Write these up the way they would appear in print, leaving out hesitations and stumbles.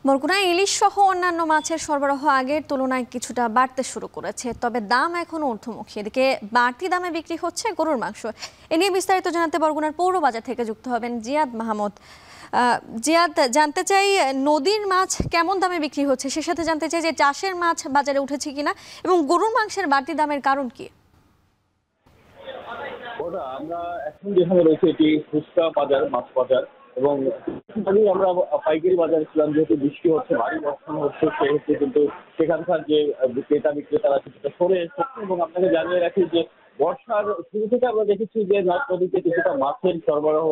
বরগুনায় ইলিশ সহ অন্যান্য মাছের সরবরাহ আগের তুলনায় কিছুটা বাড়তে শুরু করেছে, তবে দাম এখনো ঊর্ধ্বমুখী। এদিকে বাড়তি দামে বিক্রি হচ্ছে গরুর মাংস। এ নিয়ে বিস্তারিত জানাতে বরগুনার পৌর বাজার থেকে যুক্ত হবেন জিয়াদ মাহমুদ। জিয়াদ, জানতে চাই নদীর মাছ কেমন দামে বিক্রি হচ্ছে, সে সাথে জানতে চাই যে চাষের মাছ বাজারে উঠেছে কিনা এবং গরুর মাংসের বাড়তি দামের কারণ কি? আমরা এখন যেখানে রয়েছে এটি ফুচকা বাজার, মাছ বাজার, এবং আমরা পাইকারি বাজারে ছিলাম। যেহেতু বৃষ্টি হচ্ছে, ভারী বর্ষণ হচ্ছে, সেহেতু কিন্তু সেখানকার যে ক্রেতা বিক্রেতারা কিছুটা সরে এসেছে। এবং আপনাকে জানিয়ে রাখি যে বর্ষার শুরু থেকে আমরা দেখেছি যে নদ নদীতে কিছুটা মাছের সরবরাহ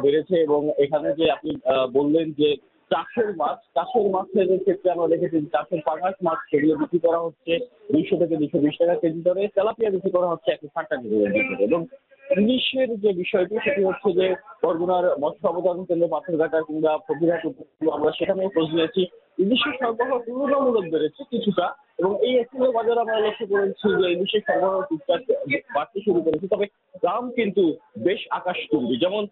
বেড়েছে। এবং এখানে যে আপনি বললেন যে চাষের মাছের ক্ষেত্রে আমরা দেখেছি চাষের পাঙাশ মাছ সেগুলো বিক্রি করা হচ্ছে 200 থেকে 220 টাকা কেজি দরে। তেলাপিয়া বিক্রি করা হচ্ছে 160 টাকা কেজি দরে। এবং ইলিশের যে বিষয়টি সেটি হচ্ছে যে বরগুনার মৎস্য অবধারণ কেন্দ্র পাথরঘাটা কিংবা ফকিরহাট আমরা সেখানে খোঁজ নিয়েছি। ইলিশের সরবরাহ তুলনামূলক বেড়েছে কিছুটা, এবং এই স্থানীয় বাজারে আমরা লক্ষ্য করেছি যে ইলিশের সরবরাহ টুকটাক বাড়তে শুরু করেছে। তবে দাম কিন্তু বেশ আকাশচুম্বী। যেমন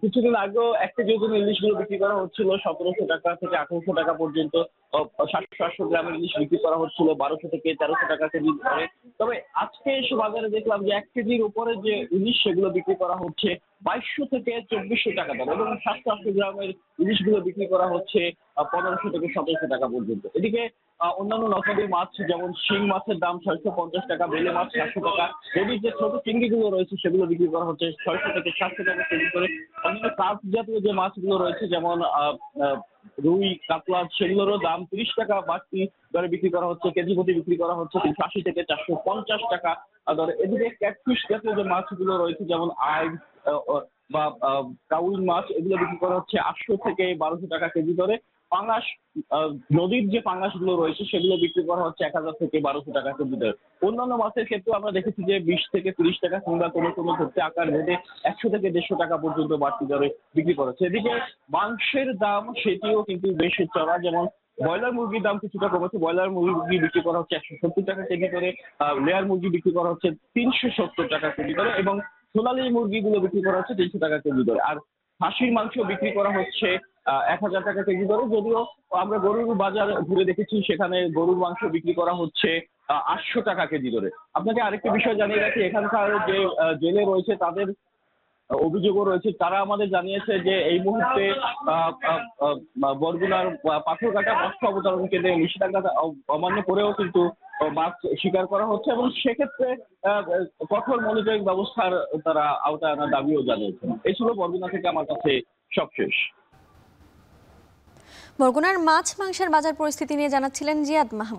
কিছুদিন আগেও 1 কেজি ওজনের ইলিশগুলো বিক্রি করা হচ্ছিল 1700 টাকা থেকে 1800 টাকা পর্যন্ত। 700 গ্রামের ইলিশ বিক্রি করা হচ্ছিল 1200 থেকে 1300 টাকা কেজি দরে। তবে আজকে এসে বাজারে দেখলাম যে 1 কেজির উপরে যে ইলিশ সেগুলো বিক্রি করা হচ্ছে 2200 থেকে 2400 টাকা দরে, এবং 700 গ্রামের ইলিশগুলো বিক্রি করা হচ্ছে 1500 থেকে 1700 টাকা পর্যন্ত। এদিকে অন্যান্য নদীর মাছ যেমন শিং মাছের দাম 650 টাকা, বেলে মাছ 700 টাকা, নদীর যে ছোট চিংড়িগুলো রয়েছে সেগুলো বিক্রি করা হচ্ছে 600 থেকে 700 টাকা কেজি করে। অন্যান্য কাপ জাতীয় যে মাছগুলো রয়েছে যেমন রুই, কাতলা, সেগুলোরও দাম 30 টাকা বাড়তি দরে বিক্রি করা হচ্ছে। কেজি প্রতি বিক্রি করা হচ্ছে 380 থেকে 450 টাকা দরে। এদিকে ক্যাটফিশ জাতীয় যে মাছগুলো রয়েছে যেমন আইড় বা কাউইন মাছ, এগুলো বিক্রি করা হচ্ছে 800 থেকে 1200 টাকা কেজি দরে। পাঙাশ, নদীর যে পাঙাশগুলো রয়েছে সেগুলো বিক্রি করা হচ্ছে 1000 থেকে 1200 টাকা কেজি দরে। অন্যান্য মাছের ক্ষেত্রে আমরা দেখেছি যে 20 থেকে 30 টাকা কিংবা কোনো ক্ষেত্রে আকার ভেদে 100 থেকে 150 টাকা পর্যন্ত বাড়তি দরে বিক্রি করা হচ্ছে। এদিকে মাংসের দাম সেটিও কিন্তু বেশ চড়া। যেমন ব্রয়লার মুরগির দাম কিছুটা কমেছে। ব্রয়লার মুরগি বিক্রি করা হচ্ছে 170 টাকা কেজি করে, লেয়ার মুরগি বিক্রি করা হচ্ছে 370 টাকা কেজি করে, এবং সোনালী মুরগিগুলো বিক্রি করা হচ্ছে 300 টাকা কেজি দরে। আর খাসির মাংস বিক্রি করা হচ্ছে 1000 টাকা কেজি দরে। যদিও আমরা গরুর বাজার ঘুরে দেখেছি, সেখানে গরুর মাংস বিক্রি করা হচ্ছে 800 টাকা কেজি দরে। আপনাকে আরেকটি বিষয় জানিয়ে রাখি, এখানকার যে জেলে রয়েছে তাদের অভিযোগও রয়েছে। তারা আমাদের জানিয়েছে যে এই মুহূর্তে বরগুনার পাথরঘাটা মৎস্য অবতারণ কেন্দ্রে নিষেধাজ্ঞা অমান্য করেও কিন্তু মাছ শিকার করা হচ্ছে, এবং সেক্ষেত্রে কঠোর মনিটরিং ব্যবস্থার তারা আওতায় আনার দাবিও জানিয়েছেন। এই ছিল বরগুনা থেকে আমার কাছে সবশেষ। বরগুনার মাছ মাংসের বাজার পরিস্থিতি নিয়ে জানাচ্ছিলেন জিয়াদ মাহমুদ।